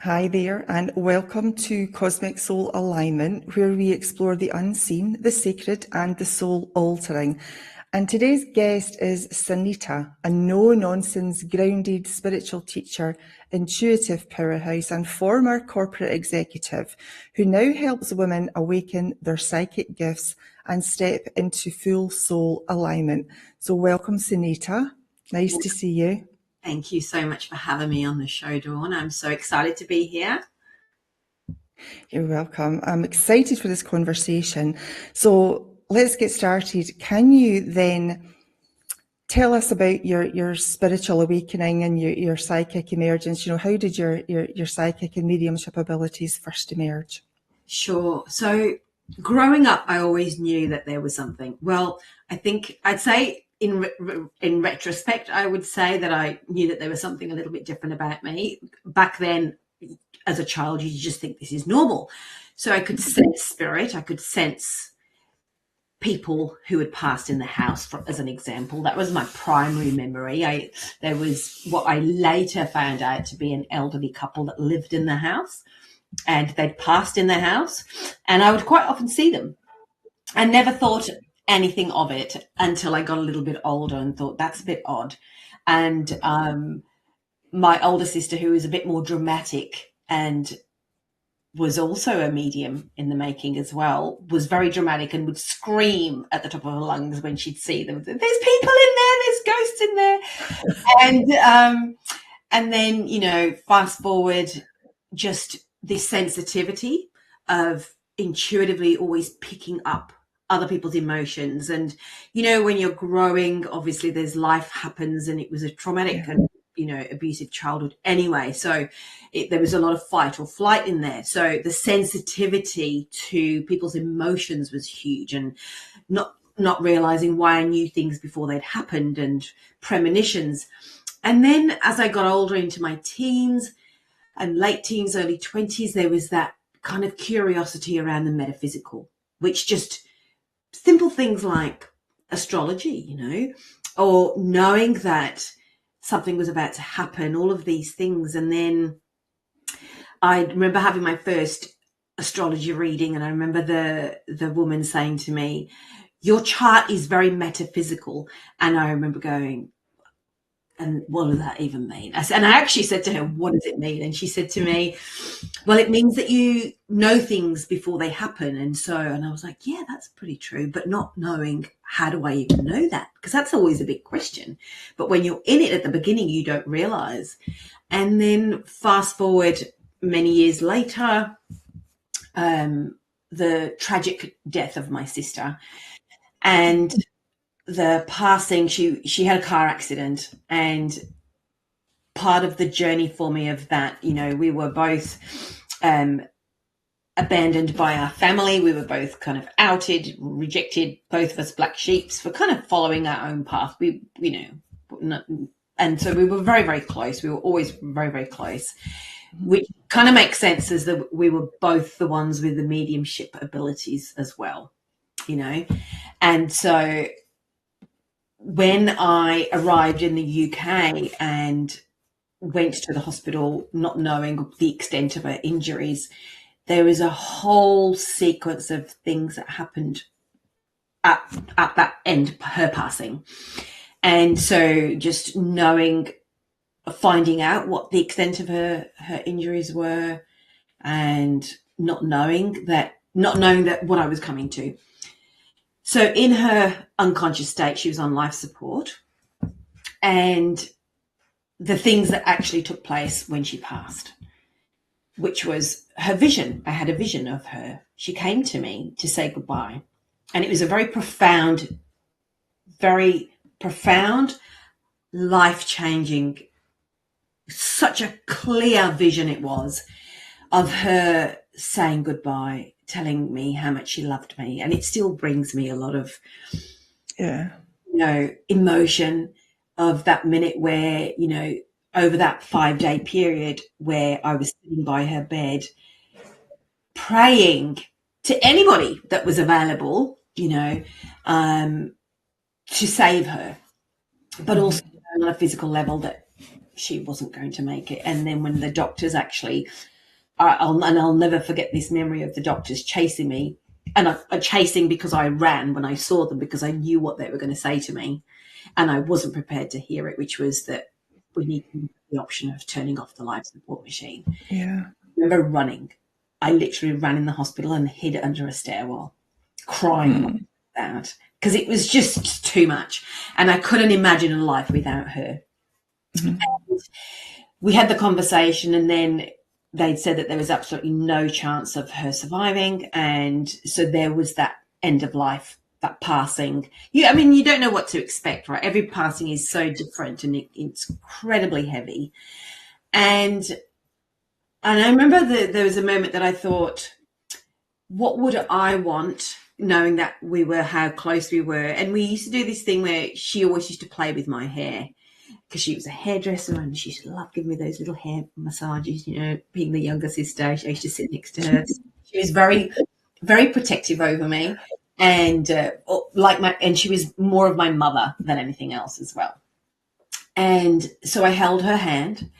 Hi there, and welcome to Cosmic Soul Alignment, where we explore the unseen, the sacred, and the soul altering. And today's guest is Sunita, a no-nonsense, grounded spiritual teacher, intuitive powerhouse, and former corporate executive who now helps women awaken their psychic gifts and step into full soul alignment. So welcome, Sunita. Nice to see you. Thank you so much for having me on the show, Dawn. I'm so excited to be here. You're welcome. I'm excited for this conversation. So let's get started. Can you then tell us about your spiritual awakening and your psychic emergence? How did your psychic and mediumship abilities first emerge? Sure. So growing up, I always knew that there was something. Well, I think I'd say in retrospect, I would say that I knew that there was something a little bit different about me. Back then, as a child, you just think this is normal. So I could sense spirit. I could sense people who had passed in the house, as an example. That was my primary memory. There was what I later found out to be an elderly couple that lived in the house, and they'd passed in the house, and I would quite often see them. I never thought anything of it until I got a little bit older and thought that's a bit odd. And my older sister, who was a bit more dramatic and was also a medium in the making as well, was very dramatic and would scream at the top of her lungs when she'd see them. There's people in there, there's ghosts in there. And then, fast forward, just this sensitivity of intuitively always picking up other people's emotions. And, when you're growing, obviously there's life happens, and it was a traumatic and abusive childhood anyway. So there was a lot of fight or flight in there. So the sensitivity to people's emotions was huge, and not realizing why I knew things before they'd happened, and premonitions. And then as I got older into my teens and late teens, early 20s, there was that kind of curiosity around the metaphysical, which just simple things like astrology, or knowing that something was about to happen, all of these things. And then I remember having my first astrology reading, and I remember the woman saying to me, your chart is very metaphysical. And I remember going, and what does that even mean? And I actually said to her, what does it mean? And she said to me, well, it means that you know things before they happen. And I was like, yeah, that's pretty true. But not knowing, how do I even know that? Because that's always a big question. But when you're in it at the beginning, you don't realize. And then fast forward many years later, the tragic death of my sister, and the passing, she had a car accident, and part of the journey for me of that, we were both abandoned by our family. We were both kind of outed, rejected, both of us black sheeps for kind of following our own path. And so we were very, very close. We were always very, very close, which kind of makes sense as that we were both the ones with the mediumship abilities as well, And so when I arrived in the UK and went to the hospital, not knowing the extent of her injuries, there was a whole sequence of things that happened at that end, her passing. And so just finding out what the extent of her injuries were, and not knowing that what I was coming to. So in her unconscious state, she was on life support, and the things that actually took place when she passed, which was her vision. I had a vision of her. She came to me to say goodbye, and it was a very profound, life-changing, such a clear vision it was of her saying goodbye, telling me how much she loved me. And it still brings me a lot of emotion of that minute where, over that 5-day period where I was sitting by her bed praying to anybody that was available, to save her, but also on a physical level that she wasn't going to make it. And then when the doctors actually I'll never forget this memory of the doctors chasing me, and chasing because I ran when I saw them, because I knew what they were going to say to me, and I wasn't prepared to hear it, which was that we need the option of turning off the life support machine. Yeah. I remember running. I literally ran in the hospital and hid under a stairwell, crying like that, because it was just too much, and I couldn't imagine a life without her. And we had the conversation, and then they'd said that there was absolutely no chance of her surviving, and so there was that end of life, that passing. I mean, you don't know what to expect, right? Every passing is so different, and it's incredibly heavy. And I remember there was a moment that I thought, what would I want, knowing that how close we were? And we used to do this thing where she always used to play with my hair, because she was a hairdresser and she used to love giving me those little hair massages, being the younger sister. I used to sit next to her. She was very, very protective over me, and and she was more of my mother than anything else as well. And so I held her hand,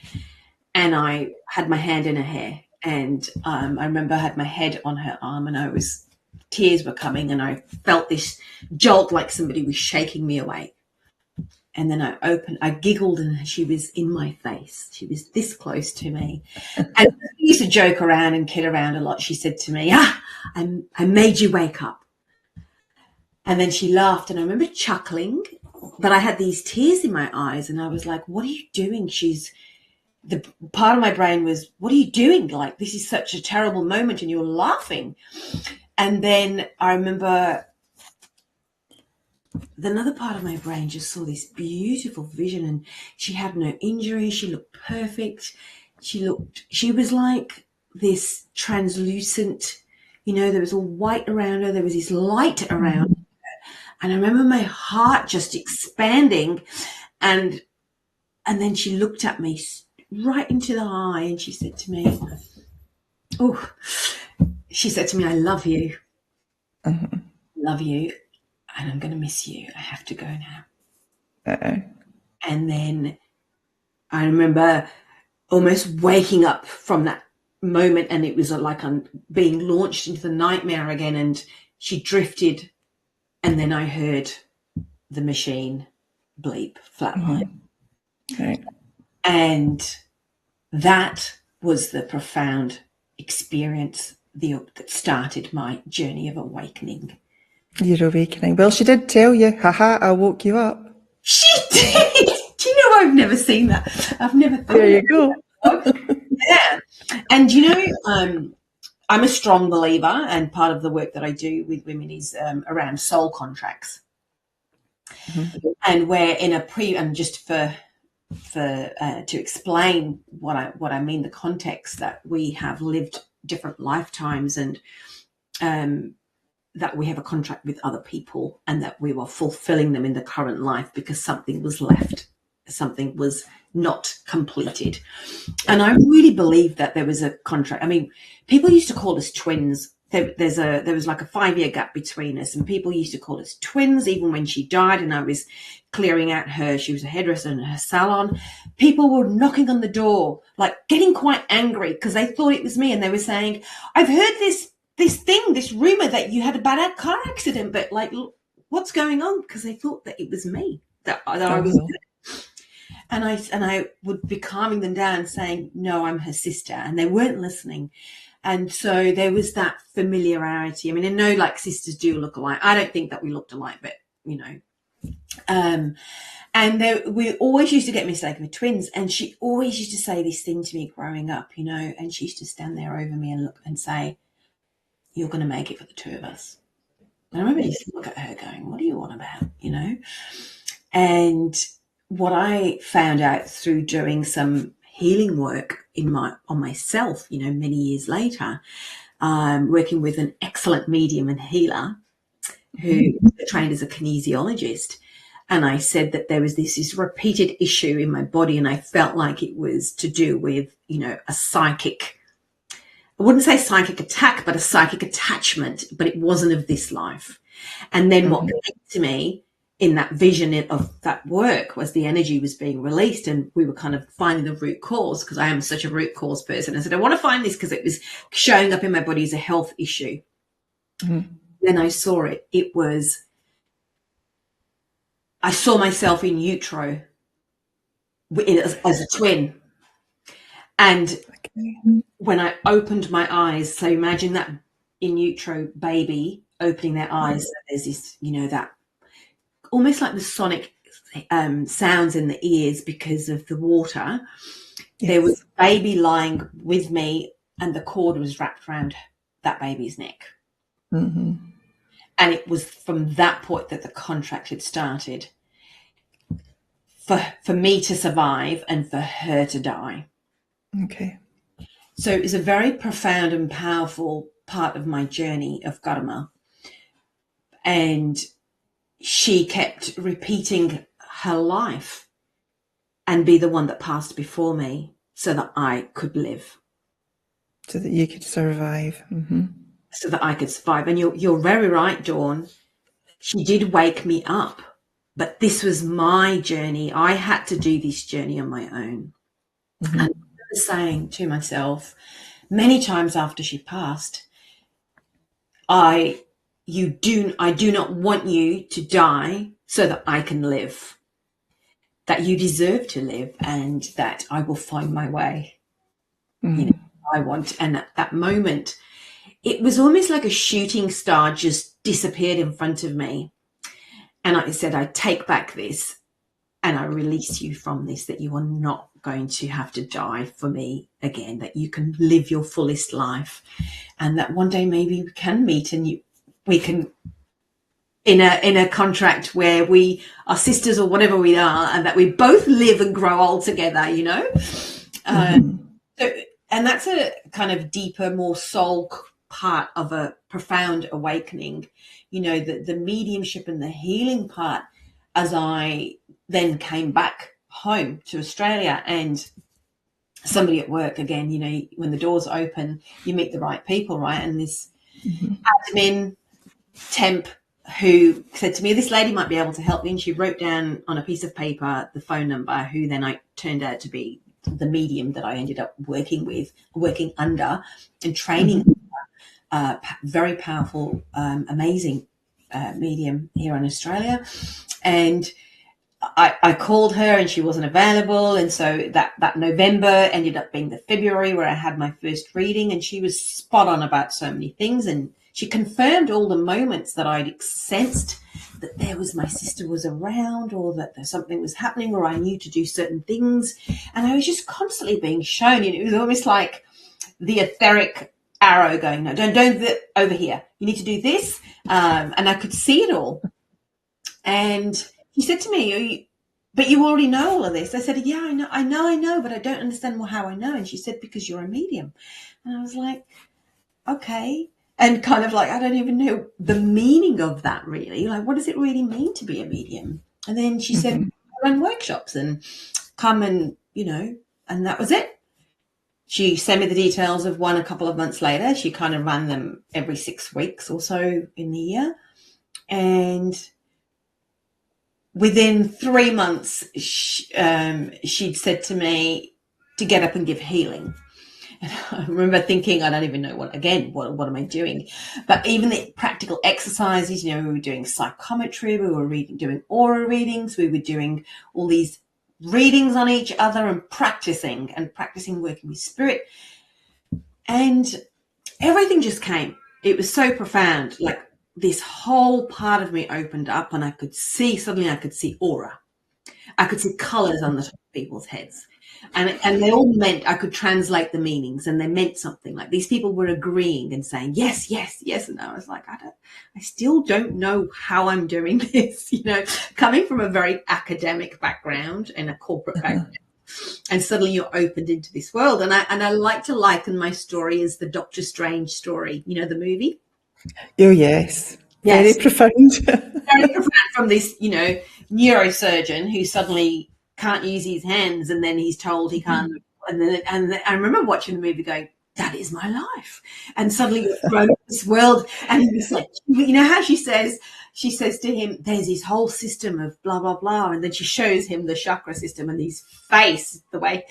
and I had my hand in her hair, and I remember I had my head on her arm, and tears were coming, and I felt this jolt like somebody was shaking me awake. And then I giggled, and she was in my face. She was this close to me. And we used to joke around and kid around a lot. She said to me, I made you wake up. And then she laughed, and I remember chuckling, but I had these tears in my eyes, and I was like, what are you doing? The part of my brain was, what are you doing? Like, this is such a terrible moment, and you're laughing. And then I remember another part of my brain just saw this beautiful vision, and she had no injury. She looked perfect. She was like this translucent, there was all white around her. There was this light around her. And I remember my heart just expanding, and then she looked at me right into the eye, and she said to me, I love you. Love you. And I'm going to miss you. I have to go now. And then I remember almost waking up from that moment, and it was like I'm being launched into the nightmare again, and she drifted, and then I heard the machine bleep, flatline. Okay. And that was the profound experience that started my journey of awakening. Your awakening. Well, she did tell you, haha, I woke you up. She did. Do you know, I've never seen that. I've never thought. There you go. Yeah. And I'm a strong believer, and part of the work that I do with women is around soul contracts. And where and just to explain what I mean, the context that we have lived different lifetimes, and that we have a contract with other people, and that we were fulfilling them in the current life because something was left, something was not completed. And I really believe that there was a contract. I mean, people used to call us twins. There was like a 5-year gap between us, and people used to call us twins even when she died, and I was clearing out she was a hairdresser in her salon. People were knocking on the door, like getting quite angry because they thought it was me, and they were saying, I've heard this rumor that you had a bad car accident, but like, what's going on? Because they thought that it was me, that I was. And I would be calming them down, saying, no, I'm her sister. And they weren't listening. And so there was that familiarity. I mean, I know like sisters do look alike. I don't think that we looked alike, but and we always used to get mistaken for twins. And she always used to say this thing to me growing up, and she used to stand there over me and look and say, you're going to make it for the two of us. And I remember I used to look at her going, what are you on about, And what I found out through doing some healing work on myself, many years later, working with an excellent medium and healer who trained as a kinesiologist. And I said that there was this repeated issue in my body, and I felt like it was to do with, a psychic, I wouldn't say psychic attack, but a psychic attachment, but it wasn't of this life. And then what came to me in that vision of that work was the energy was being released, and we were kind of finding the root cause, because I am such a root cause person. I said, I want to find this because it was showing up in my body as a health issue. Mm-hmm. Then I saw it. I saw myself in utero as a twin. And when I opened my eyes, so imagine that in utero baby opening their eyes, there's this, that almost like the sonic sounds in the ears because of the water. Yes. There was a baby lying with me, and the cord was wrapped around that baby's neck. Mm-hmm. And it was from that point that the contract had started for me to survive and for her to die. Okay. So it was a very profound and powerful part of my journey of Karma. And she kept repeating her life and be the one that passed before me so that I could live. So that you could survive. Mm-hmm. So that I could survive. And you're very right, Dawn. She did wake me up, but this was my journey. I had to do this journey on my own. Mm-hmm. And I was saying to myself many times after she passed, I do not want you to die so that I can live, that you deserve to live, and that I will find my way. Mm-hmm. I want. And at that moment, it was almost like a shooting star just disappeared in front of me. And I said, I take back this and I release you from this, that you are not going to have to die for me again, that you can live your fullest life, and that one day maybe we can meet and we can in a contract where we are sisters or whatever we are, and that we both live and grow old together, Mm-hmm. And that's a kind of deeper, more soul part of a profound awakening, the mediumship and the healing part, as I then came back home to Australia, and somebody at work again, when the doors open, you meet the right people, right? And this admin temp who said to me, this lady might be able to help me, and she wrote down on a piece of paper the phone number, who then I turned out to be the medium that I ended up working under and training. Very powerful, amazing medium here in Australia. And I called her and she wasn't available. And so that November ended up being the February where I had my first reading, and she was spot on about so many things. And she confirmed all the moments that I'd sensed that my sister was around, or that something was happening, or I knew to do certain things. And I was just constantly being shown, it was almost like the etheric arrow going, no, don't over here. You need to do this. And I could see it all. And he said to me, but you already know all of this. I said, yeah, I know, but I don't understand how I know. And she said, because you're a medium. And I was like, okay. And kind of like, I don't even know the meaning of that really. Like, what does it really mean to be a medium? And then she said, I run workshops and come and, and that was it. She sent me the details of one a couple of months later. She kind of ran them every 6 weeks or so in the year. And within 3 months, she'd said to me to get up and give healing. And I remember thinking, I don't even know what am I doing? But even the practical exercises, we were doing psychometry, we were doing aura readings, we were doing all these readings on each other and practicing working with spirit. And everything just came. It was so profound. Like this whole part of me opened up, and I could see aura. I could see colors on the top of people's heads. And they all meant, I could translate the meanings, and they meant something. Like these people were agreeing and saying, yes, yes, yes. And I was like, I still don't know how I'm doing this, coming from a very academic background and a corporate background. And suddenly you're opened into this world. And I like to liken my story as the Doctor Strange story, the movie. Oh, yes. Very profound. Very profound, from this, neurosurgeon who suddenly can't use his hands, and then he's told he can't. And I remember watching the movie going, that is my life. And suddenly you're thrown into this world, and it's like, how she says, she says to him, there's this whole system of blah, blah, blah. And then she shows him the chakra system and his face, the way,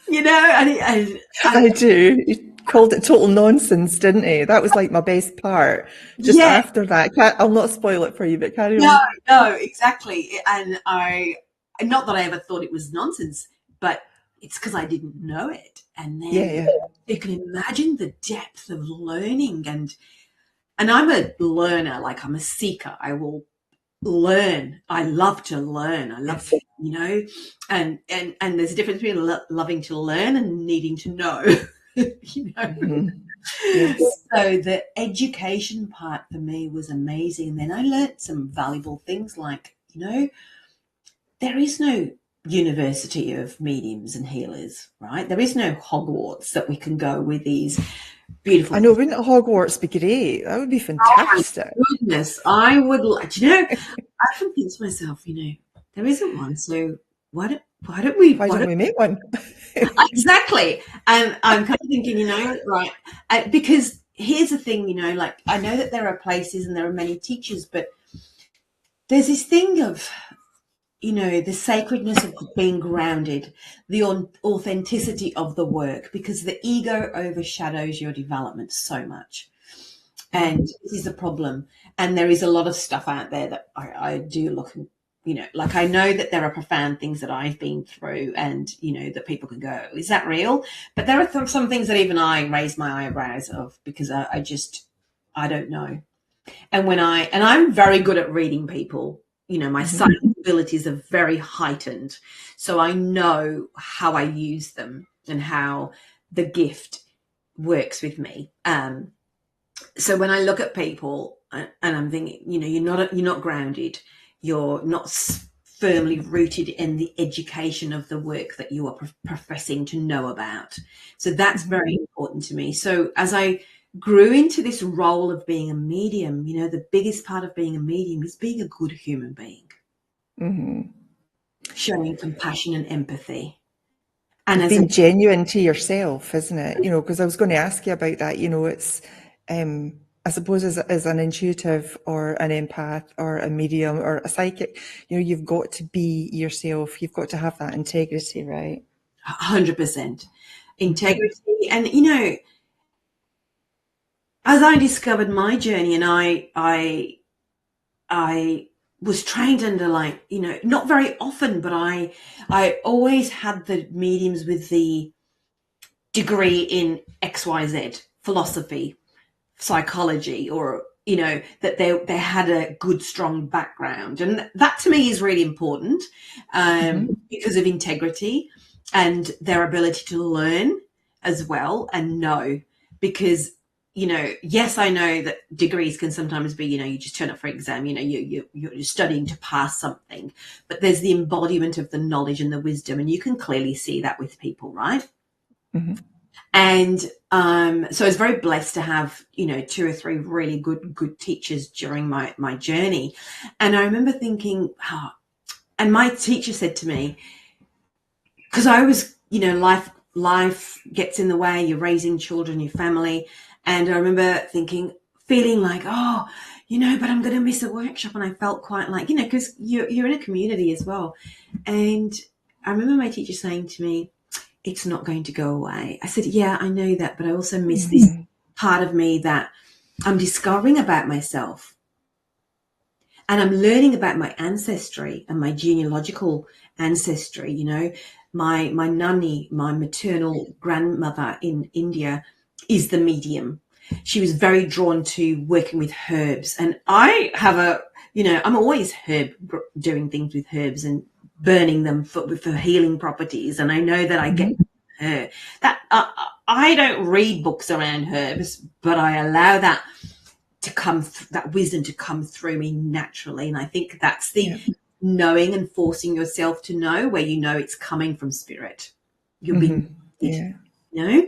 you know, and I do. He called it total nonsense, didn't he? That was like my best part. Just yeah, after that, I'll not spoil it for you, but carry no, on. no, exactly. And not that I ever thought it was nonsense, but it's because I didn't know it. And then you can imagine the depth of learning, and I'm a learner, like I'm a seeker. I will learn. I love to learn. I love to, you know, and there's a difference between loving to learn and needing to know, you know. Mm-hmm. Yes. So the education part for me was amazing. And then I learned some valuable things like, you know, there is no university of mediums and healers, right? There is no Hogwarts that we can go with these beautiful. I know, wouldn't Hogwarts be great? That would be fantastic. Oh my goodness, I would like, you know, I often think to myself, you know, there isn't one, so why don't we make one? Exactly. And I'm kind of thinking, you know, right, because here's the thing, you know, like I know that there are places and there are many teachers, but there's this thing of, you know, the sacredness of being grounded, the authenticity of the work, because the ego overshadows your development so much. And this is the problem. And there is a lot of stuff out there that I do look and, you know, like I know that there are profound things that I've been through and, you know, that people can go, is that real? But there are some things that even I raise my eyebrows of because I don't know. And I'm very good at reading people. You know, my psychic abilities are very heightened. So I know how I use them and how the gift works with me. So when I look at people and I'm thinking, you know, you're not grounded. You're not firmly rooted in the education of the work that you are professing to know about. So that's very important to me. So as I grew into this role of being a medium, you know, the biggest part of being a medium is being a good human being. Mm-hmm. Showing compassion and empathy. And as being genuine to yourself, isn't it? You know, because I was going to ask you about that. You know, it's, I suppose as an intuitive or an empath or a medium or a psychic, you know, you've got to be yourself. You've got to have that integrity, right? 100% integrity. And, you know, as I discovered my journey and I was trained under, like, you know, not very often, but I always had the mediums with the degree in XYZ, philosophy, psychology, or, you know, that they had a good, strong background. And that to me is really important because of integrity and their ability to learn as well and know. Because, you know, yes, I know that degrees can sometimes be, you know, you just turn up for an exam, you know, you're studying to pass something, but there's the embodiment of the knowledge and the wisdom, and you can clearly see that with people, right? Mm-hmm. And so I was very blessed to have, you know, 2 or 3 really good teachers during my journey. And I remember thinking, and my teacher said to me, because I was, you know, life gets in the way, you're raising children, your family. And I remember feeling like, oh, you know, but I'm going to miss a workshop. And I felt quite like, you know, because you're in a community as well. And I remember my teacher saying to me, it's not going to go away. I said, yeah, I know that, but I also miss this part of me that I'm discovering about myself. And I'm learning about my ancestry and my genealogical ancestry. You know, my nanny, my maternal grandmother in India, is the medium. She was very drawn to working with herbs. And I have I'm always doing things with herbs and burning them for healing properties. And I know that I get her. That I don't read books around herbs, but I allow that to that wisdom to come through me naturally. And I think that's the knowing and forcing yourself to know, where you know it's coming from spirit. You're being, you know,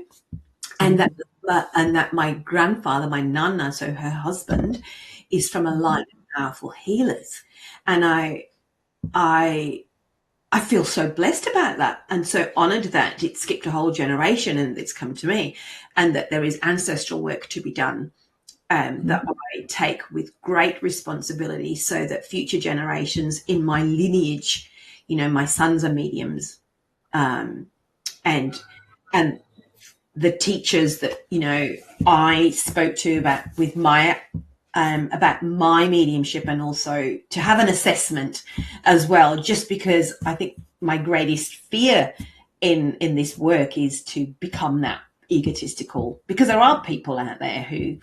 and that my grandfather, my nana, so her husband, is from a line of powerful healers, and I feel so blessed about that and so honored that it skipped a whole generation and it's come to me, and that there is ancestral work to be done that I take with great responsibility, so that future generations in my lineage, my sons are mediums, and the teachers that I spoke to about my mediumship, and also to have an assessment as well, just because I think my greatest fear in this work is to become that egotistical, because there are people out there who,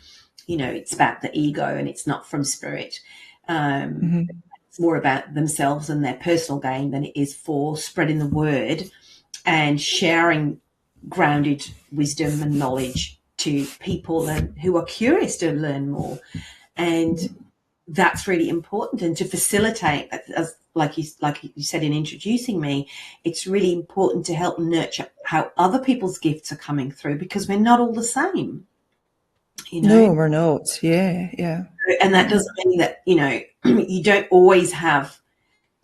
it's about the ego and it's not from spirit. It's more about themselves and their personal gain than it is for spreading the word and sharing grounded wisdom and knowledge to people who are curious to learn more. And that's really important. And to facilitate, as like you said in introducing me, it's really important to help nurture how other people's gifts are coming through, because we're not all the same. No, we're not. Yeah. And that doesn't mean that, you don't always have,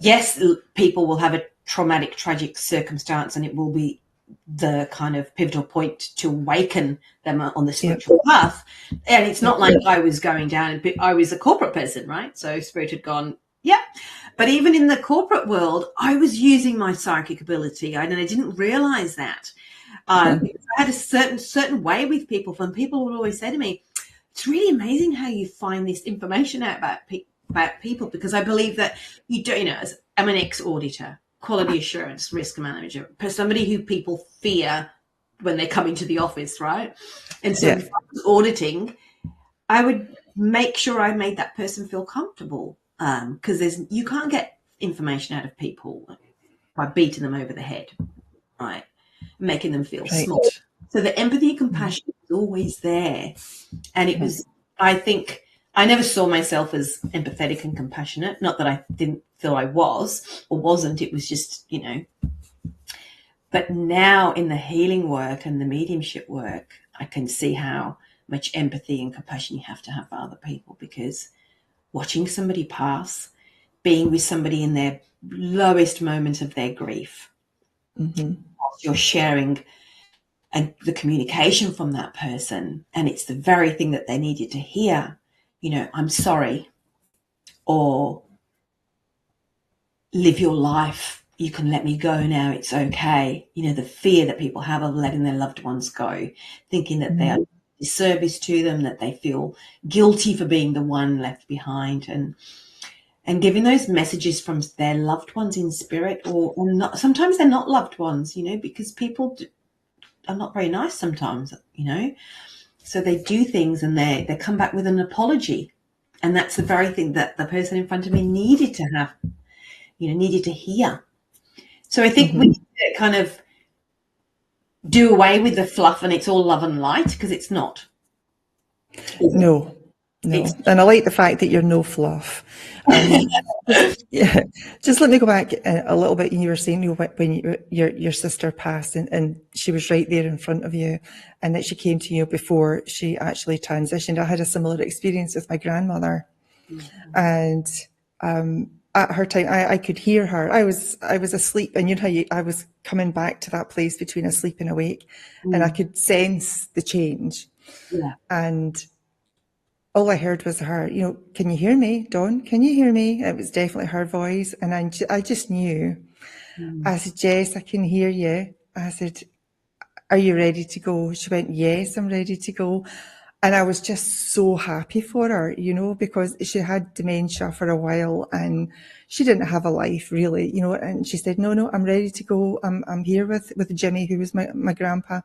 yes, people will have a traumatic, tragic circumstance, and it will be the kind of pivotal point to awaken them on the spiritual path. And it's not like I was going down, I was a corporate person, right? So spirit had gone, but even in the corporate world, I was using my psychic ability, and I didn't realize that. I had a certain way with people. When people would always say to me, it's really amazing how you find this information out about people, because I believe that you don't, I'm an ex-auditor, quality assurance, risk manager, somebody who people fear when they come into the office, right? And so if I was auditing, I would make sure I made that person feel comfortable, because you can't get information out of people by beating them over the head, right? Making them feel small. So the empathy and compassion is always there. And it was, I think, I never saw myself as empathetic and compassionate. Not that I didn't feel I was or wasn't. It was just, But now in the healing work and the mediumship work, I can see how much empathy and compassion you have to have for other people, because watching somebody pass, being with somebody in their lowest moment of their grief, whilst you're sharing and the communication from that person, and it's the very thing that they needed to hear, I'm sorry, or live your life, you can let me go now, it's okay. The fear that people have of letting their loved ones go, thinking that they are disservice to them, that they feel guilty for being the one left behind, and giving those messages from their loved ones in spirit, or not. Sometimes they're not loved ones, because people are not very nice sometimes, so they do things and they come back with an apology, and that's the very thing that the person in front of me needed to have, needed to hear. So I think we need to kind of do away with the fluff and it's all love and light, because it's not. No. And I like the fact that you're no fluff. Just let me go back a little bit. You were saying when your sister passed, and she was right there in front of you, and that she came to you before she actually transitioned. I had a similar experience with my grandmother, and at her time, I could hear her. I was asleep, and I was coming back to that place between asleep and awake, and I could sense the change, and all I heard was her, can you hear me, Dawn? Can you hear me? It was definitely her voice. And I just knew. I said, Jess, I can hear you. I said, are you ready to go? She went, yes, I'm ready to go. And I was just so happy for her, because she had dementia for a while and she didn't have a life really, and she said, no, I'm ready to go. I'm here with Jimmy, who was my grandpa.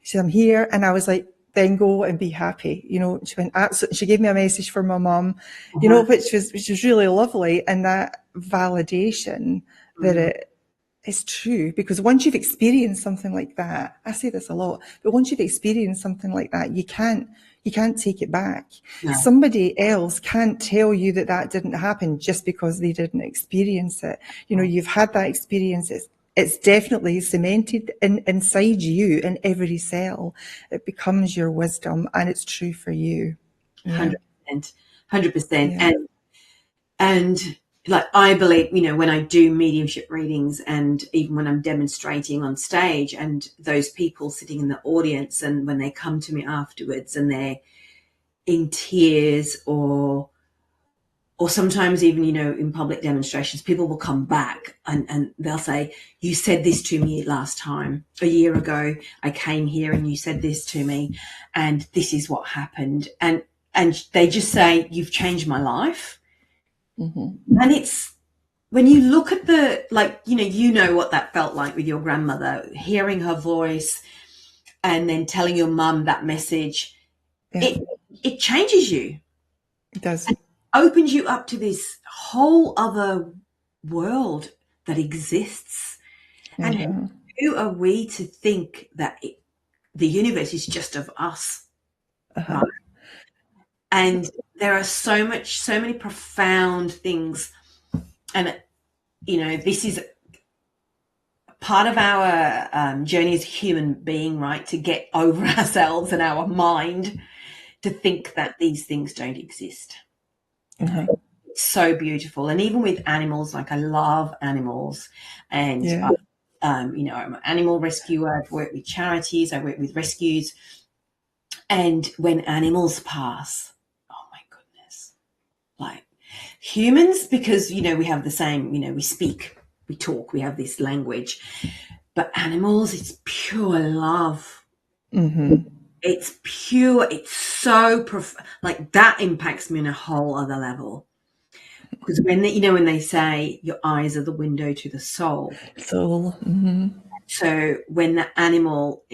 She said, I'm here. And I was like, then go and be happy. She went, absolutely. She gave me a message for my mum, which was really lovely. And that validation that it is true, because once you've experienced something like that, I say this a lot, but once you've experienced something like that, you can't take it back. No. Somebody else can't tell you that didn't happen just because they didn't experience it. You've had that experience. It's definitely cemented inside you, in every cell. It becomes your wisdom, and it's true for you. 100%. Yeah. And like, I believe, when I do mediumship readings, and even when I'm demonstrating on stage, and those people sitting in the audience, and when they come to me afterwards and in tears, or sometimes even, in public demonstrations, people will come back and they'll say, you said this to me last time, a year ago, I came here and you said this to me and this is what happened. And they just say, you've changed my life. Mm-hmm. And it's, when you look at what that felt like with your grandmother, hearing her voice and then telling your mum that message, it changes you. It does. And opens you up to this whole other world that exists. Mm-hmm. And who are we to think that the universe is just of us? Uh-huh. Right? And there are so many profound things. And, this is part of our journey as a human being, right? To get over ourselves and our mind to think that these things don't exist. Mm-hmm. It's so beautiful. And even with animals, like I love animals, and I'm an animal rescuer. I've worked with charities, I work with rescues, and when animals pass, oh my goodness, like humans, because we have the same, we speak, we talk, we have this language, but animals, it's pure love. Mm-hmm. It's pure, it's so like that impacts me on a whole other level. Because when they say your eyes are the window to the soul. Mm-hmm. So when the animal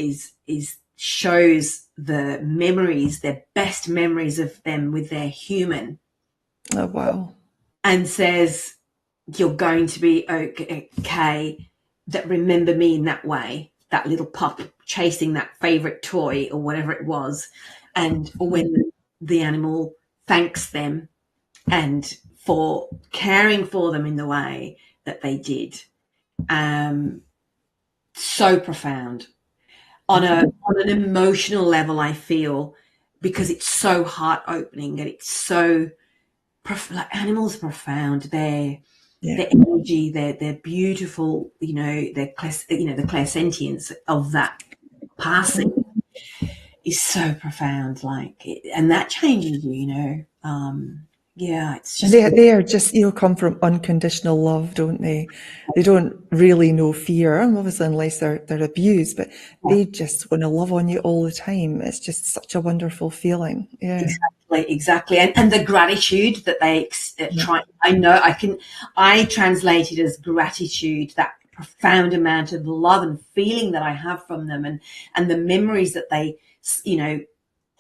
shows the memories, their best memories of them with their human. Oh wow. And says, you're going to be okay, that remember me in that way, that little pup chasing that favorite toy or whatever it was, and when the animal thanks them and for caring for them in the way that they did, so profound on an emotional level, I feel, because it's so heart opening and it's so like animals are profound. Their energy, their beautiful, the clairsentience of that passing is so profound, and that changes you, it's just they are just come from unconditional love, don't they? They don't really know fear, obviously, unless they're abused, but they just want to love on you all the time. It's just such a wonderful feeling. Yeah, exactly, and the gratitude that they try. I translate it as gratitude, that profound amount of love and feeling that I have from them, and the memories that they,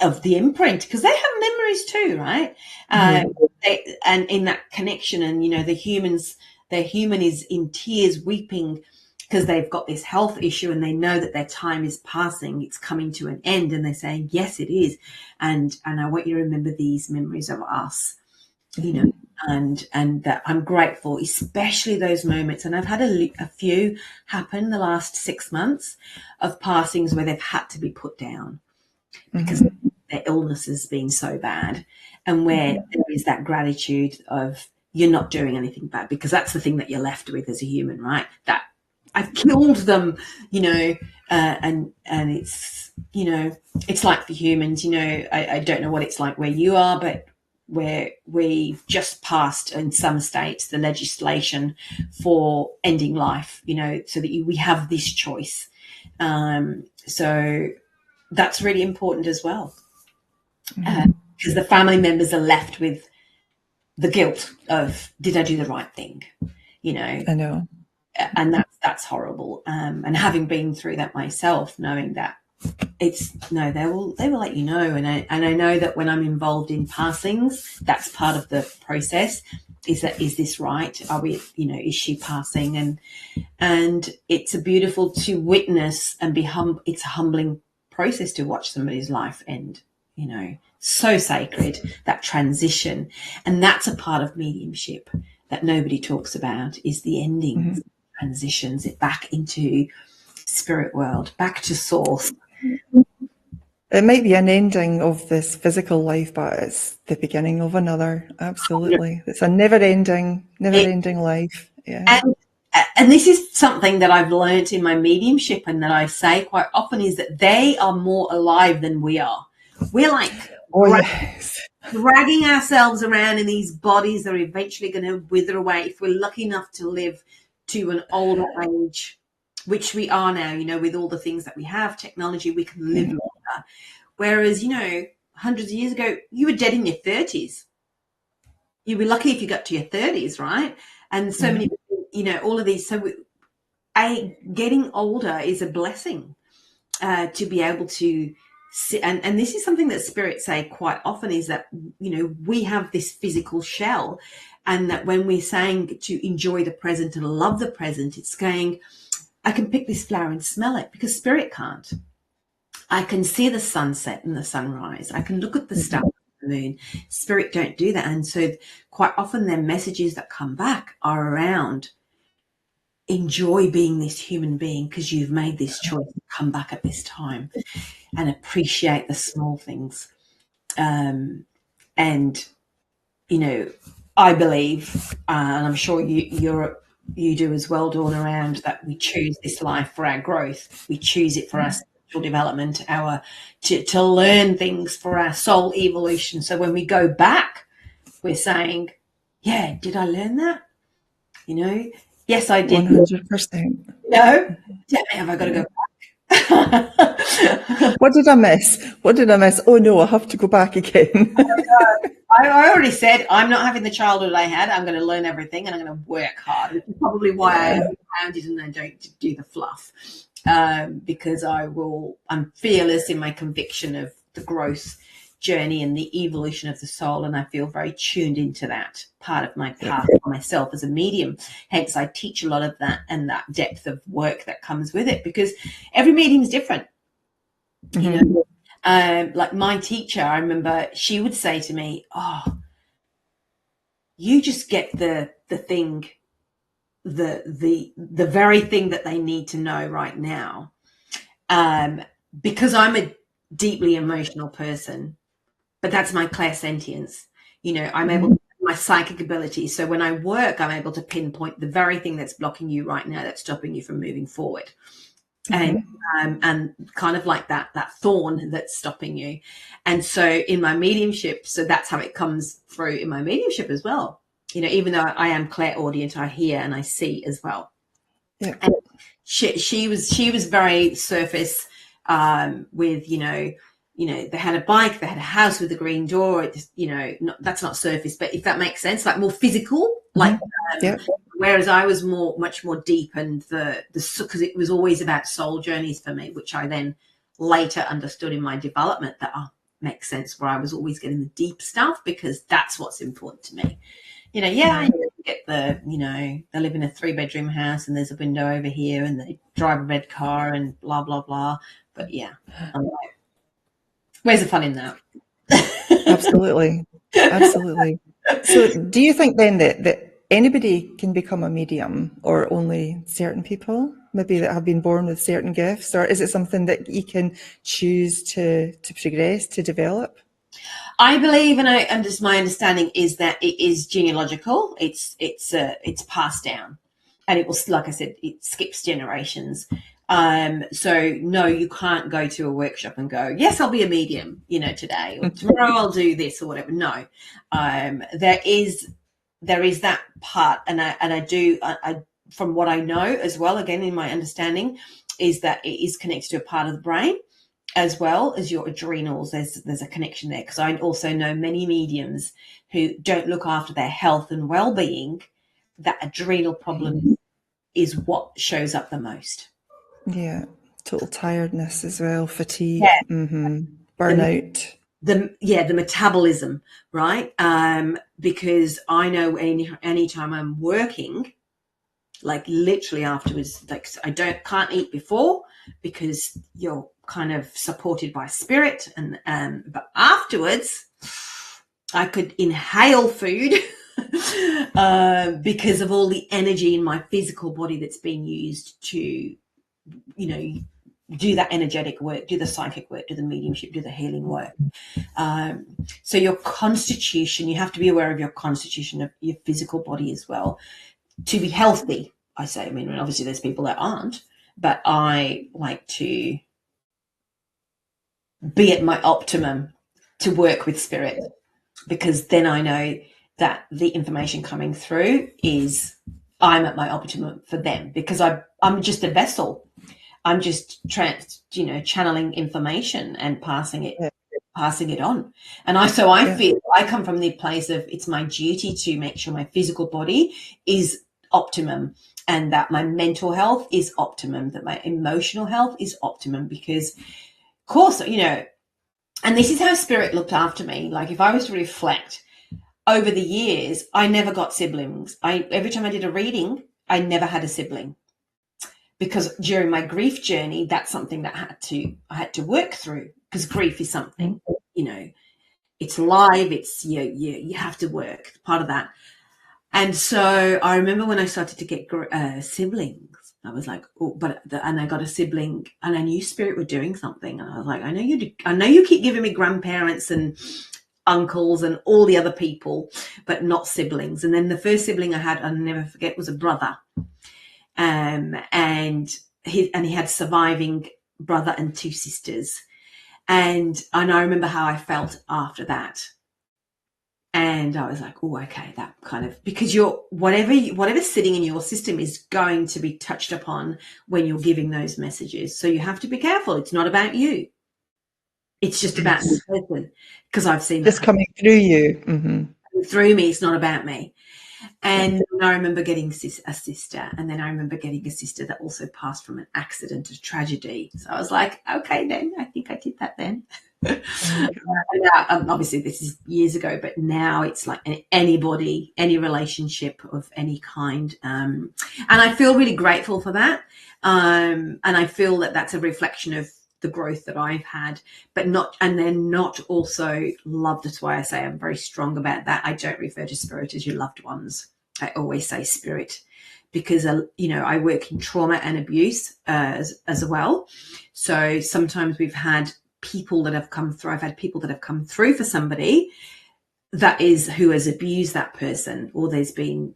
of the imprint, because they have memories too, right? And in that connection, and their human is in tears, weeping, because they've got this health issue and they know that their time is passing, it's coming to an end, and they're saying, yes, it is, and I want you to remember these memories of us, and that I'm grateful, especially those moments. And I've had a few happen the last 6 months of passings where they've had to be put down because their illness has been so bad, and where there is that gratitude of, you're not doing anything bad, because that's the thing that you're left with as a human, right? That I've killed them, and it's, it's like for humans, I don't know what it's like where you are, but where we've just passed in some states the legislation for ending life, so that we have this choice. So that's really important as well, because the family members are left with the guilt of, did I do the right thing? I know. And that's horrible. And having been through that myself, knowing that they will let you know. And I know that when I'm involved in passings, that's part of the process. Is this right? Are we, is she passing? And it's a beautiful to witness and be it's a humbling process to watch somebody's life end, so sacred, that transition. And that's a part of mediumship that nobody talks about, is the endings, transitions it back into spirit world, back to source. It might be an ending of this physical life, but it's the beginning of another. Absolutely. It's a never-ending life. Yeah. And this is something that I've learned in my mediumship, and that I say quite often, is that they are more alive than we are. We're like Oh, yes. dragging ourselves around in these bodies that are eventually going to wither away if we're lucky enough to live to an older age, which we are now, with all the things that we have, technology, we can live longer. Whereas, hundreds of years ago, you were dead in your 30s. You'd be lucky if you got to your 30s, right? And so many, all of these. So getting older is a blessing to be able to sit. And this is something that spirits say quite often, is that, we have this physical shell, and that when we're saying to enjoy the present and love the present, it's saying, I can pick this flower and smell it, because spirit can't. I can see the sunset and the sunrise. I can look at the stars and the moon. Spirit don't do that. And so quite often their messages that come back are around, enjoy being this human being, because you've made this choice to come back at this time, and appreciate the small things. And, I believe, and I'm sure you do as well, Dawn, around that we choose this life for our growth. We choose it for our spiritual development, to learn things for our soul evolution. So when we go back, we're saying, yeah, did I learn that? Yes, I did. 100%. No, damn it, have I got to go back? What did I miss? Oh no, I have to go back again. I already said I'm not having the childhood I had. I'm going to learn everything, and I'm going to work hard, which is probably why I am grounded and I don't do the fluff, because I'm fearless in my conviction of the growth journey and the evolution of the soul, and I feel very tuned into that part of my path for myself as a medium. Hence I teach a lot of that, and that depth of work that comes with it, because every medium is different. Like my teacher, I remember she would say to me, oh, you just get the thing, the very thing that they need to know right now, because I'm a deeply emotional person. But that's my clairsentience. I'm able to, my psychic ability. So when I work, I'm able to pinpoint the very thing that's blocking you right now, that's stopping you from moving forward. And kind of like that thorn that's stopping you. And so in my mediumship, so that's how it comes through in my mediumship as well. Even though I am clairaudient, I hear and I see as well. Yeah. And she was very surface, with, they had a bike, they had a house with a green door. That's not surface, but if that makes sense, like more physical, like, whereas I was much more deep, and because it was always about soul journeys for me, which I then later understood in my development that makes sense, where I was always getting the deep stuff, because that's what's important to me. I get they live in a 3-bedroom house and there's a window over here and they drive a red car and blah, blah, blah. But I'm like, where's the fun in that? Absolutely. So do you think then that anybody can become a medium, or only certain people maybe that have been born with certain gifts, or is it something that you can choose to progress, to develop? I believe, and just my understanding is that it is genealogical. It's passed down, and it will, like I said, it skips generations. So no, you can't go to a workshop and go, yes, I'll be a medium, today, or tomorrow I'll do this or whatever. No, there is that part, and I do, from what I know as well, again, in my understanding, is that it is connected to a part of the brain, as well as your adrenals. There's a connection there, because I also know many mediums who don't look after their health and well-being. That adrenal problem is what shows up the most. Yeah, total tiredness as well, fatigue, burnout. The metabolism, right? Because I know any time I'm working, like literally afterwards, like I can't eat before, because you're kind of supported by spirit, and but afterwards I could inhale food because of all the energy in my physical body that's being used to do that energetic work, do the psychic work, do the mediumship, do the healing work. So your constitution, you have to be aware of your constitution, of your physical body as well, to be healthy. I say, obviously there's people that aren't, but I like to be at my optimum to work with spirit, because then I know that the information coming through is I'm at my optimum for them, because I'm just a vessel. I'm just channeling information and passing it on. And I feel I come from the place of it's my duty to make sure my physical body is optimum, and that my mental health is optimum, that my emotional health is optimum, because of course, and this is how spirit looked after me. Like, if I was to reflect over the years, I never got siblings. Every time I did a reading, I never had a sibling, because during my grief journey, that's something that I had to work through, because grief is something, it's live. It's you have to work part of that. And so I remember when I started to get siblings, I was like, oh, and I got a sibling, and I knew spirit were doing something. And I was like, I know you keep giving me grandparents and uncles and all the other people, but not siblings. And then the first sibling I had, I'll never forget, was a brother. And he had surviving brother and 2 sisters. And I remember how I felt after that. And I was like, oh, okay, that kind of, because whatever's sitting in your system is going to be touched upon when you're giving those messages. So you have to be careful. It's not about you. It's just about the person, because I've seen just coming through you. Mm-hmm. Through me. It's not about me. And I remember getting a sister, and then I remember getting a sister that also passed from an accident to tragedy. So I was like, okay, then I think I did that then. Obviously this is years ago, but now it's like anybody, any relationship of any kind, and I feel really grateful for that, and I feel that that's a reflection of the growth that I've had, but not also love. That's why I say I'm very strong about that. I don't refer to spirit as your loved ones. I always say spirit, because I work in trauma and abuse as well. So sometimes we've had people that have come through. I've had people that have come through for somebody who has abused that person, or there's been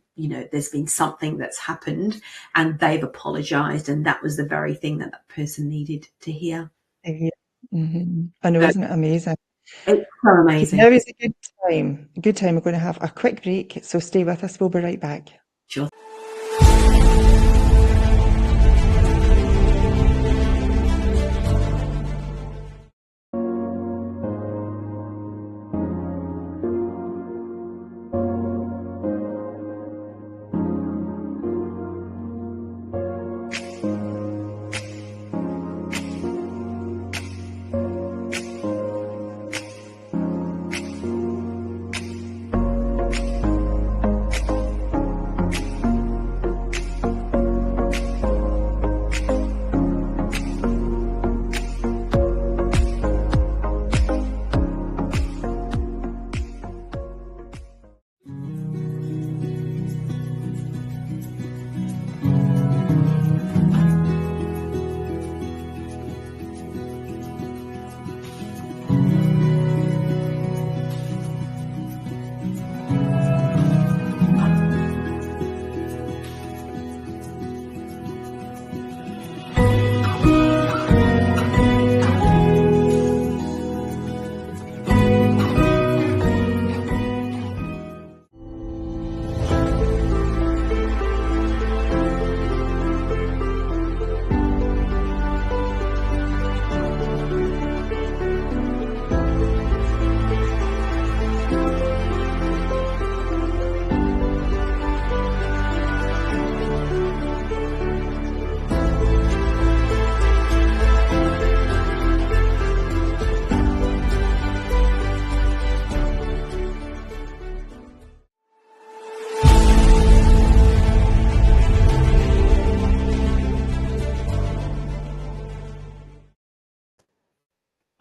something that's happened and they've apologized, and that was the very thing that person needed to hear. Yeah. Mm-hmm. I know, isn't it amazing? It's so amazing. Now is a good time. We're going to have a quick break, so stay with us. We'll be right back. Sure.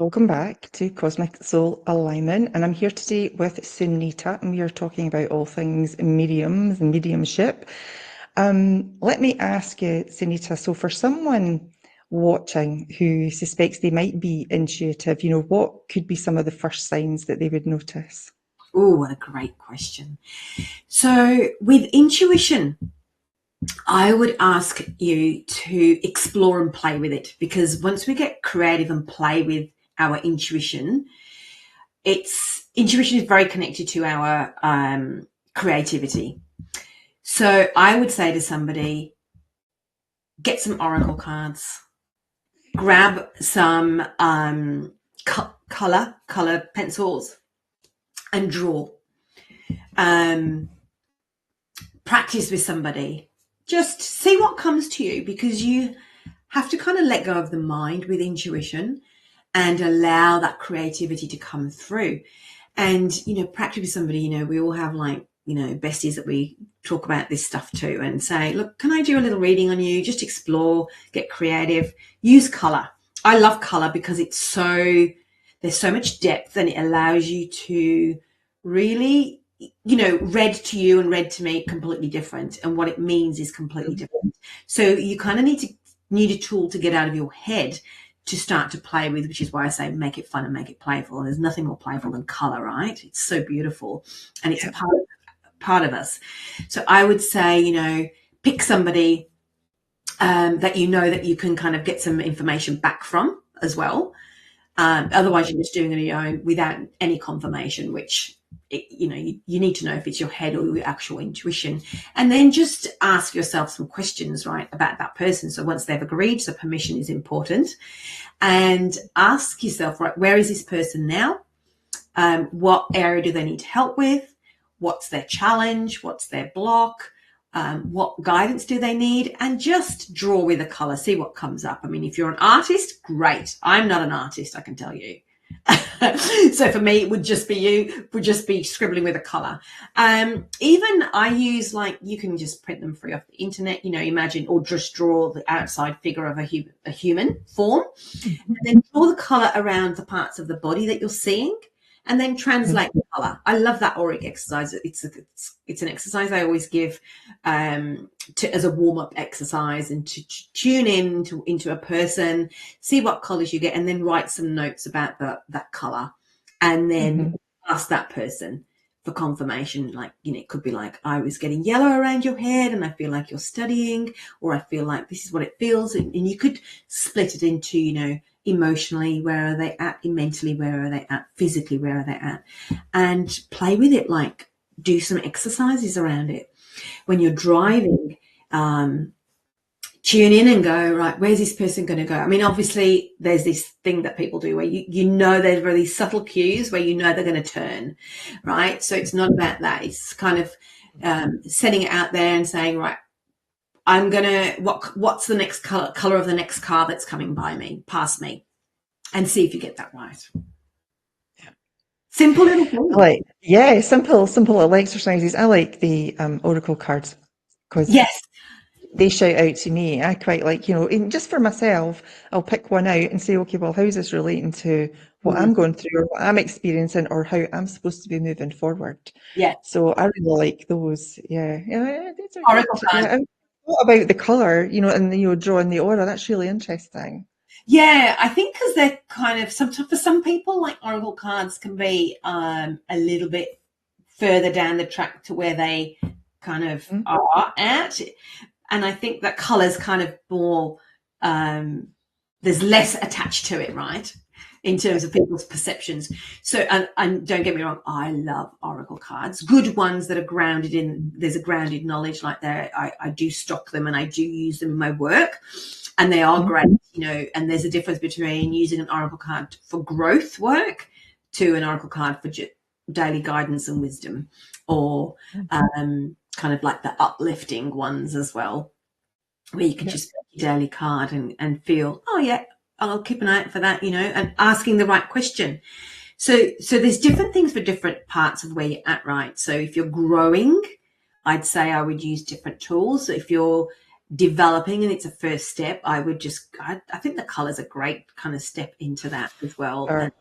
Welcome back to Cosmic Soul Alignment, and I'm here today with Sunita, and we are talking about all things mediums and mediumship. Let me ask you, Sunita, so for someone watching who suspects they might be intuitive, what could be some of the first signs that they would notice? Oh, what a great question. So with intuition, I would ask you to explore and play with it, because once we get creative and play with our intuition, intuition is very connected to our creativity. So I would say to somebody, get some oracle cards, grab some color pencils, and draw. Practice with somebody. Just see what comes to you, because you have to kind of let go of the mind with intuition and allow that creativity to come through. And, practice with somebody, we all have besties that we talk about this stuff to and say, look, can I do a little reading on you? Just explore, get creative, use color. I love color because there's so much depth, and it allows you to really, read to you and read to me completely different. And what it means is completely different. So you kind of need a tool to get out of your head to start to play with, which is why I say make it fun and make it playful. And there's nothing more playful than color, right? It's so beautiful, and it's a part of us. So I would say, pick somebody that that you can kind of get some information back from as well. Otherwise, you're just doing it on your own without any confirmation, which you need to know if it's your head or your actual intuition. And then just ask yourself some questions, right, about that person. So once they've agreed, so permission is important, and ask yourself, right, where is this person now? What area do they need help with? What's their challenge? What's their block? What guidance do they need? And just draw with a color, see what comes up. I mean, if you're an artist, great. I'm not an artist, I can tell you. So for me, it would just be scribbling with a color. Even I use, you can just print them free off the internet, imagine, or just draw the outside figure of a human form, and then draw the color around the parts of the body that you're seeing, and then translate the color. I love that auric exercise. It's an exercise I always give as a warm-up exercise, and to tune into a person, see what colors you get, and then write some notes about that color, and then ask that person for confirmation. It could be like, I was getting yellow around your head and I feel like you're studying, or I feel like this is what it feels. And you could split it into, emotionally, where are they at? Mentally, where are they at? Physically, where are they at? And play with it, do some exercises around it. When you're driving, tune in and go, right, where's this person going to go? I mean, obviously there's this thing that people do where there's really subtle cues where they're going to turn, right? So it's not about that. It's kind of setting it out there and saying, right, I'm going to, what's the next color of the next car that's coming past me, and see if you get that right. Yeah. Simple little thing. Simple little exercises. I like the oracle cards because they shout out to me. I quite like, just for myself, I'll pick one out and say, okay, well, how's this relating to what I'm going through, or what I'm experiencing, or how I'm supposed to be moving forward? Yeah. So I really like those. Yeah. These are oracle cards. Yeah. What about the color, and drawing the aura? That's really interesting. Yeah, I think because they're kind of, for some people, oracle cards can be a little bit further down the track to where they kind of are at. And I think that color's kind of more, there's less attached to it, right, in terms of people's perceptions. So, and don't get me wrong, I love oracle cards, good ones that are grounded in, there's a grounded knowledge I do stock them and I do use them in my work, and they are great, and there's a difference between using an oracle card for growth work to an oracle card for daily guidance and wisdom, or kind of like the uplifting ones as well, where you can just get your daily card and feel, oh yeah, I'll keep an eye out for that, and asking the right question. So there's different things for different parts of where you're at, right? So if you're growing, I'd say I would use different tools. So if you're developing and it's a first step, I think the color's a great kind of step into that as well. Sure.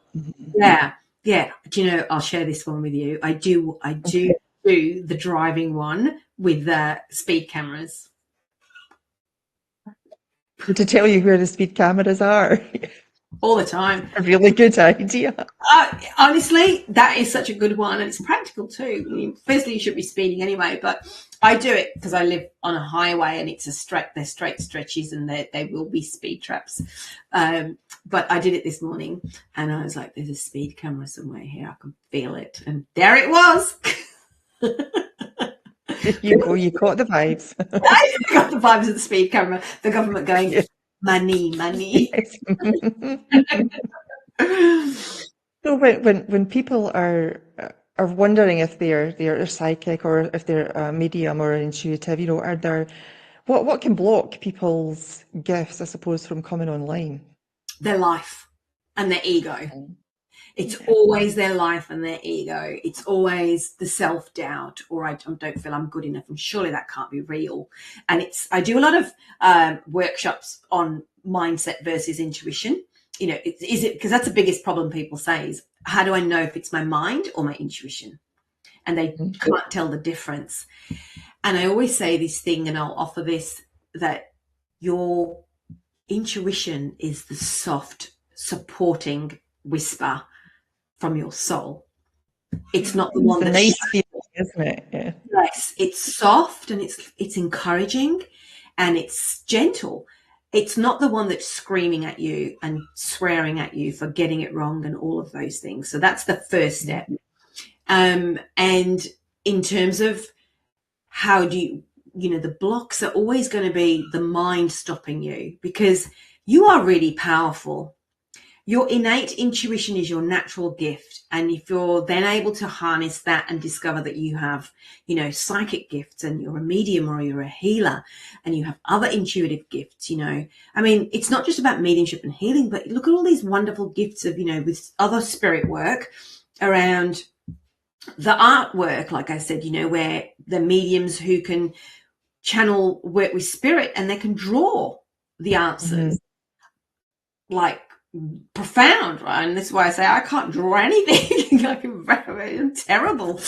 Yeah. Do I'll share this one with you. I do do the driving one with the speed cameras. To tell you where the speed cameras are. all the time. A really good idea. Honestly, that is such a good one, and it's practical too. I mean, firstly, you should be speeding anyway, but I do it because I live on a highway, and it's they're straight stretches, and they will be speed traps. But I did it this morning, and I was like, "There's a speed camera somewhere here. I can feel it," and there it was. You go, you caught the vibes. I got the vibes of the speed camera. The government going, Yeah. money, money. Yes. So when people are wondering if they're psychic or if they're a medium or intuitive, are there what can block people's gifts, I suppose, from coming online? Their life and their ego. It's Yeah. always their life and their ego. It's always the self-doubt, or I don't feel I'm good enough, and surely that can't be real. And I do a lot of workshops on mindset versus intuition. Is it, because that's the biggest problem people say is, how do I know if it's my mind or my intuition? And they can't tell the difference. And I always say this thing, and I'll offer this, that your intuition is the soft, supporting whisper from your soul. It's not the one It's a that's nice feeling, isn't it? Yeah. yes, it's soft, and it's encouraging, and it's gentle. It's not the one that's screaming at you and swearing at you for getting it wrong and all of those things. So that's the first step. And in terms of how do the blocks are always going to be the mind stopping you, because you are really powerful. Your innate intuition is your natural gift. And if you're then able to harness that and discover that you have, psychic gifts, and you're a medium or you're a healer, and you have other intuitive gifts, I mean, it's not just about mediumship and healing, but look at all these wonderful gifts of, with other spirit work around the artwork, like I said, where the mediums who can channel work with spirit, and they can draw the answers. Like, profound, right? And this is why I say I can't draw anything. I'm terrible,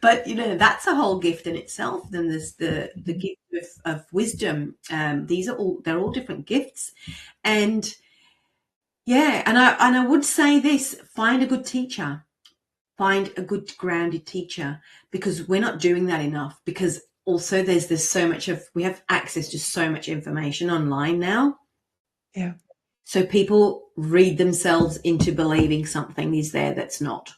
but that's a whole gift in itself. Then there's the gift of wisdom. They're all different gifts, and I would say this: find a good teacher, find a good grounded teacher, because we're not doing that enough. Because also there's so much we have access to so much information online now. Yeah. So people read themselves into believing something is there that's not.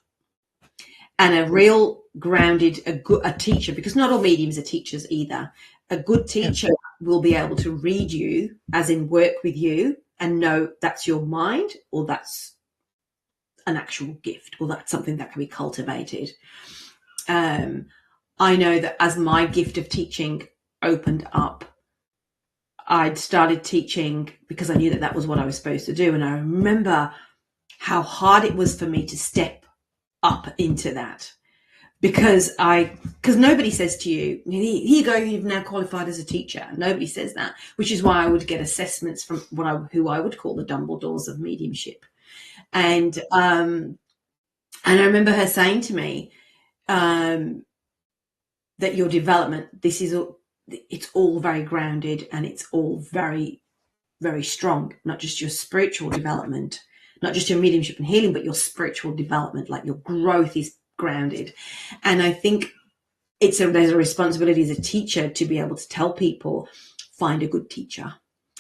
And a real grounded, a teacher, because not all mediums are teachers either. A good teacher will be able to read you, as in work with you, and know that's your mind, or that's an actual gift, or that's something that can be cultivated. I know that as my gift of teaching opened up, I'd started teaching because I knew that was what I was supposed to do. And I remember how hard it was for me to step up into that, because nobody says to you, here you go, you've now qualified as a teacher. Nobody says that, which is why I would get assessments from who I would call the Dumbledores of mediumship. And I remember her saying to me that your development, it's all very grounded, and it's all very, very strong. Not just your spiritual development, not just your mediumship and healing, but your spiritual development, like your growth is grounded. And I think there's a responsibility as a teacher to be able to tell people, find a good teacher,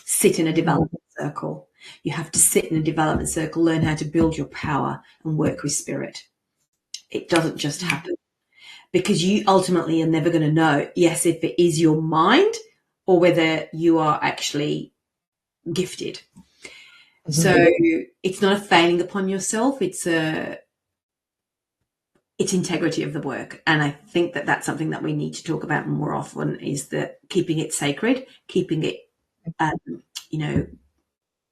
sit in a development circle. You have to sit in a development circle, learn how to build your power and work with spirit. It doesn't just happen. Because you ultimately are never going to know, yes, if it is your mind or whether you are actually gifted. So it's not a failing upon yourself. It's integrity of the work. And I think that that's something that we need to talk about more often, is that keeping it sacred, keeping it,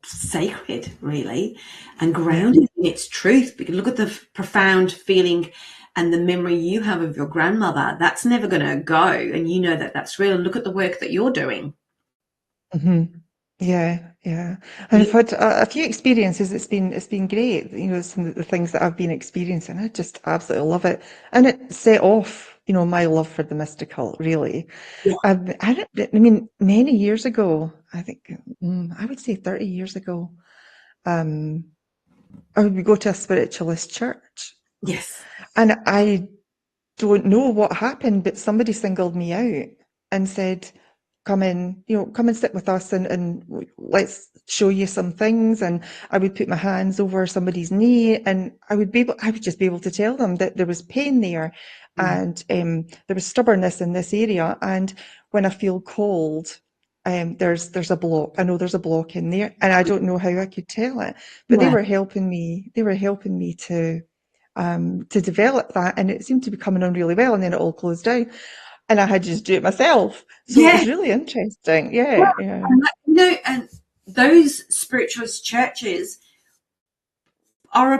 sacred, really, and grounded in its truth. Because look at the profound feeling and the memory you have of your grandmother. That's never going to go, and that that's real. And look at the work that you're doing. Yeah. And I've had a few experiences. It's been great. Some of the things that I've been experiencing, I just absolutely love it, and it set off, my love for the mystical. Really, I mean, many years ago, I think I would say 30 years ago. I would go to a spiritualist church. Yes. And I don't know what happened, but somebody singled me out and said, come in, come and sit with us and let's show you some things. And I would put my hands over somebody's knee and I would just be able to tell them that there was pain there and there was stubbornness in this area. And when I feel cold, there's a block. I know there's a block in there and I don't know how I could tell it, but they Yeah. were helping me to develop that, and it seemed to be coming on really well, and then it all closed down and I had to just do it myself. So it Yeah. was really interesting. Yeah. And those spiritualist churches are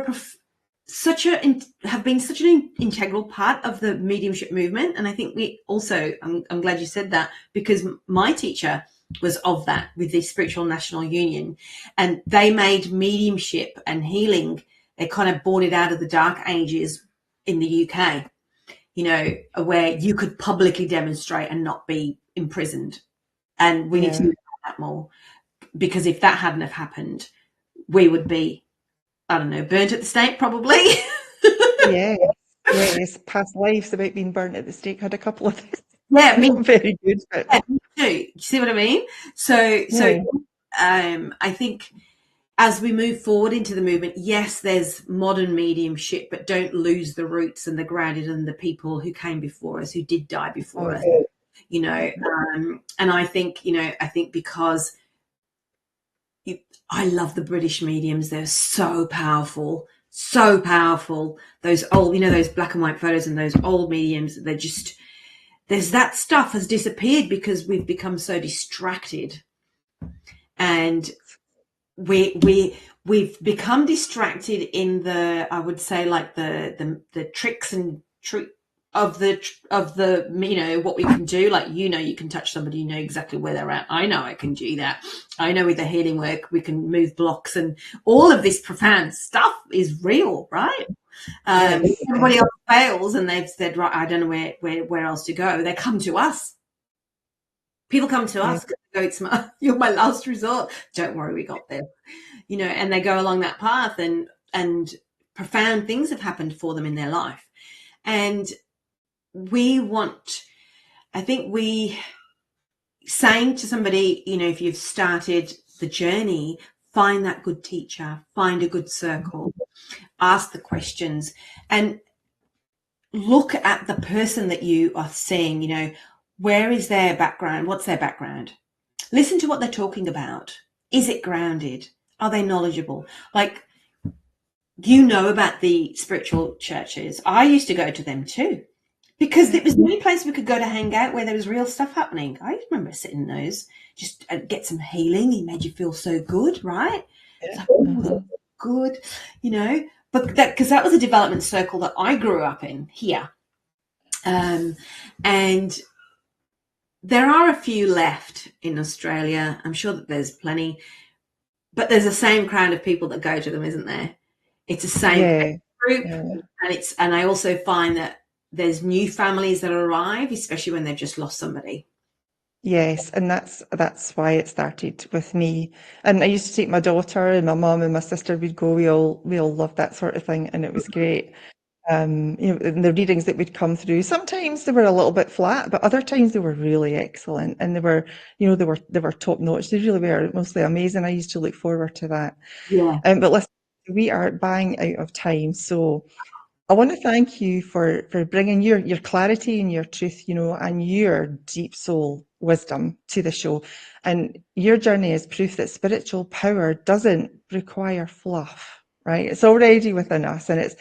have been such an integral part of the mediumship movement. And I think we also, I'm glad you said that, because my teacher was of that with the Spiritual National Union, and they made mediumship and healing, they kind of brought it out of the dark ages in the UK, where you could publicly demonstrate and not be imprisoned. And we need to do that more, because if that hadn't have happened, we would be, I don't know, burnt at the stake probably. Yes. Past lives about being burnt at the stake had a couple of things. Yeah, me Not very good, but yeah, me too. You see what I mean? So I think as we move forward into the movement, yes, there's modern mediumship, but don't lose the roots and the grounded and the people who came before us, who did die before us. And I think, because I love the British mediums. They're so powerful, so powerful. Those old, those black and white photos and those old mediums, they're just, there's that stuff has disappeared because we've become so distracted. And we've become distracted in the, I would say, like the tricks and of the what we can do. Like, you can touch somebody, you know exactly where they're at. I know I can do that. I know with the healing work we can move blocks, and all of this profound stuff is real, right? Everybody else fails and they've said, right, I don't know where else to go. They come to us. People come to us because they go, you're my last resort. Don't worry, we got there. And they go along that path, and profound things have happened for them in their life. And saying to somebody, if you've started the journey, find that good teacher, find a good circle, ask the questions, and look at the person that you are seeing. Where is their background? What's their background? Listen to what they're talking about. Is it grounded? Are they knowledgeable? Like, about the spiritual churches. I used to go to them too, because it was the only place we could go to hang out where there was real stuff happening. I remember sitting in those, just get some healing. It made you feel so good, right? It's like, oh, good, but because that was a development circle that I grew up in here. And there are a few left in Australia. I'm sure that there's plenty, but there's the same crowd of people that go to them, isn't there? It's the same group. And I also find that there's new families that arrive, especially when they've just lost somebody. Yes, and that's why it started with me. And I used to take my daughter and my mum and my sister would go. We all loved that sort of thing, and it was great. And the readings that would come through, sometimes they were a little bit flat, but other times they were really excellent, and they were top notch. They really were mostly amazing. I used to look forward to that. Yeah. But listen, we are bang out of time, so I want to thank you for bringing your clarity and your truth, and your deep soul wisdom to the show. And your journey is proof that spiritual power doesn't require fluff, right? It's already within us, and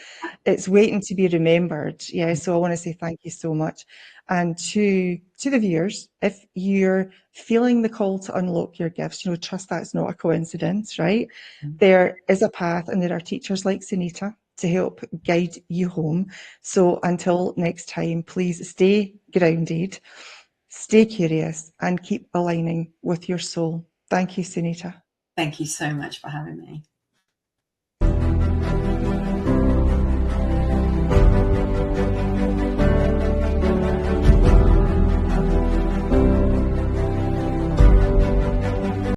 it's waiting to be remembered. Yeah. So I want to say thank you so much. And to the viewers, if you're feeling the call to unlock your gifts, trust that's not a coincidence, right? There is a path, and there are teachers like Sunita to help guide you home. So until next time, please stay grounded, stay curious, and keep aligning with your soul. Thank you, Sunita. Thank you so much for having me.